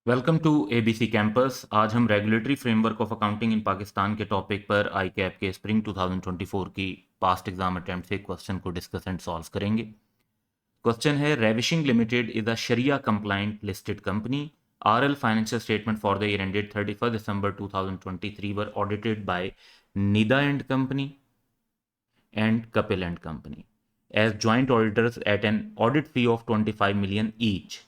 Welcome to ABC campus. आज हम regulatory framework of accounting in Pakistan के टॉपिक पर आई कैप के स्प्रिंग 2024 की पास्ट एग्जाम अटेम्प्ट से क्वेश्चन को डिस्कस एंड सॉल्व करेंगे। क्वेश्चन है, रेविशिंग लिमिटेड इज अ शरिया compliant listed company. RL financial statement for the year ended 31 December 2023 were audited by Nida and company and Kapil and Company as joint auditors at an audit fee of 25 million each.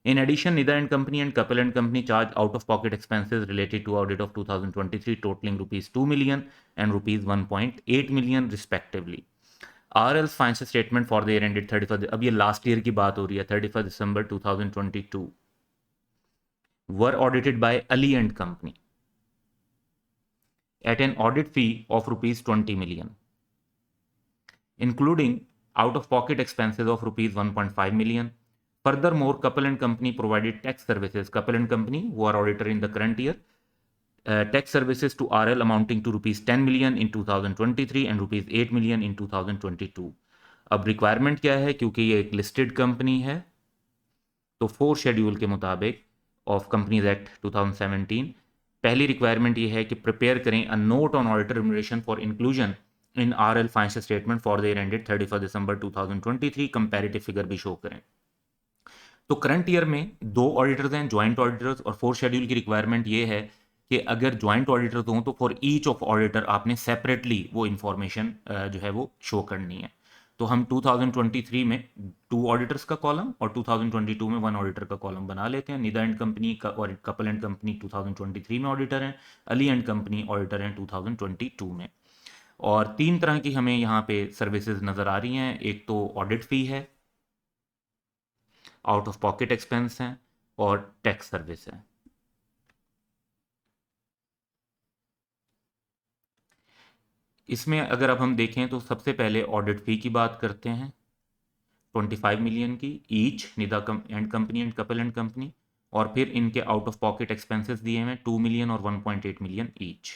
In addition, Nida and Company and Kapil and Company charged out-of-pocket expenses related to audit of 2023 totaling rupees 2 million and rupees 1.8 million respectively. RL's financial statement for the year ended 31st, अब ये last year की बात हो रही है, 31 December 2022 were audited by Ali and Company at an audit fee of rupees 20 million. Including out-of-pocket expenses of rupees 1.5 million. Furthermore, Kapil and Company provided tax services. Kapil and Company, who are auditor in the current year, tax services to RL amounting to rupees 10 million in 2023 and rupees 8 million in 2022. अब requirement क्या है, क्योंकि ये एक listed company है तो 4 schedule के मुताबिक ऑफ कंपनीज एक्ट 2017 पहली रिक्वायरमेंट ये है कि प्रिपेयर करें a note on auditor remuneration for inclusion in RL financial statement for the year ended 31 December 2023। Comparative figure भी शो करें। तो करंट ईयर में 2 ऑडिटर्स हैं, ज्वाइंट ऑडिटर्स, और 4 शेड्यूल की रिक्वायरमेंट ये है कि अगर ज्वाइंट ऑडिटर्स हों तो फॉर ईच ऑफ ऑडिटर आपने सेपरेटली वो इन्फॉर्मेशन जो है वो शो करनी है। तो हम 2023 में 2 ऑडिटर्स का कॉलम और 2022 में 1 ऑडिटर का कॉलम बना लेते हैं। निदा एंड कंपनी का और कपल एंड कंपनी 2023 में ऑडिटर हैं, अली एंड कंपनी ऑडिटर हैं 2022 में। और 3 तरह की हमें यहाँ पे सर्विसेज नज़र आ रही हैं। एक तो ऑडिट फी है, आउट ऑफ पॉकेट एक्सपेंस हैं और टैक्स सर्विस है। इसमें अगर अब हम देखें तो सबसे पहले ऑडिट फी की बात करते हैं 25 मिलियन की each, Nida and company and Kapil and company, और फिर इनके आउट ऑफ पॉकेट एक्सपेंसेस दिए हैं 2 मिलियन और 1.8 मिलियन ईच।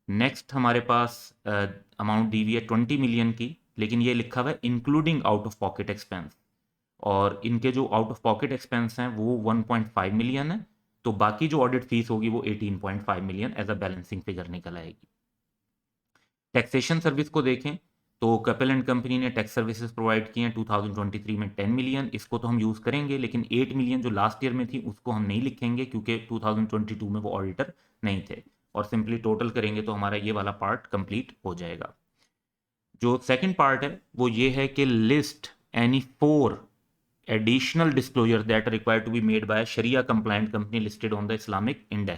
नेक्स्ट हमारे पास अमाउंट दी हुई है 20 मिलियन की, लेकिन ये लिखा हुआ है including out of pocket expense, और इनके जो आउट ऑफ पॉकेट एक्सपेंस हैं वो 1.5 मिलियन है। तो बाकी जो ऑडिट फीस होगी वो 18.5 million as a balancing figure निकल आएगी। टैक्सेशन सर्विस को देखें तो कपिल एंड कंपनी ने टैक्स सर्विसेज प्रोवाइड की हैं 2023 में 10 मिलियन, इसको तो हम यूज़ करेंगे, लेकिन 8 मिलियन जो लास्ट ईयर में थी उसको हम नहीं लिखेंगे क्योंकि 2022 में वो ऑडिटर नहीं थे, और सिंपली टोटल करेंगे तो हमारा ये वाला पार्ट कंप्लीट हो जाएगा। जो सेकंड पार्ट है वो ये है कि list any 4 additional disclosure that are required to be made by a Sharia compliant company listed on the Islamic Index।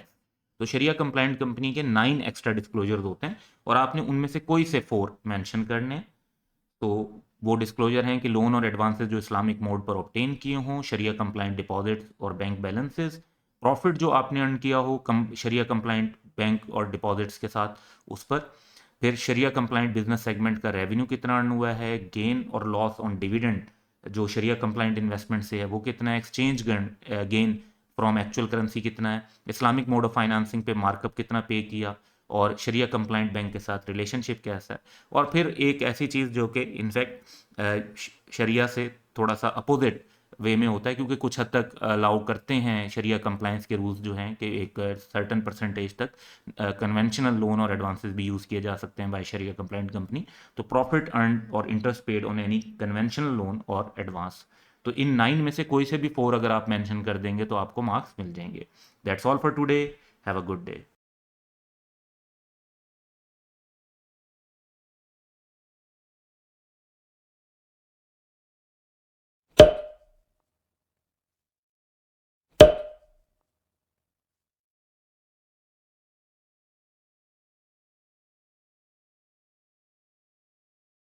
तो शरिया कंप्लाइंट कंपनी के 9 एक्स्ट्रा डिस्क्लोजर्स होते हैं और आपने उनमें से कोई से 4 मेंशन करने हैं। तो वो डिस्क्लोजर हैं कि लोन और एडवांसेस जो इस्लामिक मोड पर ऑब्टेन किए हों, शरिया कंप्लाइंट डिपॉजिट्स और बैंक बैलेंसेस, प्रॉफिट जो आपने अर्न किया हो शरिया कंप्लाइंट बैंक और डिपॉजिट्स के साथ उस पर, फिर शरिया कंप्लाइंट बिजनेस सेगमेंट का रेवेन्यू कितना अर्न हुआ है, गेन और लॉस ऑन डिविडेंड जो शरिया कंप्लाइंट इन्वेस्टमेंट से है वो कितना है, exchange gain from actual currency कितना है, इस्लामिक मोड ऑफ फाइनेंसिंग पे मार्कअप कितना पे किया, और शरिया कंप्लाइंट बैंक के साथ रिलेशनशिप कैसा है। और फिर एक ऐसी चीज़ जो कि इनफैक्ट शरिया से थोड़ा सा अपोजिट वे में होता है, क्योंकि कुछ हद तक अलाउ करते हैं शरिया कंप्लायंस के रूल्स जो हैं कि एक सर्टन परसेंटेज तक कन्वेंशनल लोन और एडवांसेस भी यूज़ किए जा सकते हैं बाय शरिया कंप्लाइंट कंपनी। तो प्रॉफिट अर्न और interest paid on any conventional loan और एडवांस, तो इन 9 में से कोई से भी 4 अगर आप मेंशन कर देंगे तो आपको मार्क्स मिल जाएंगे। That's all for today. Have a good day.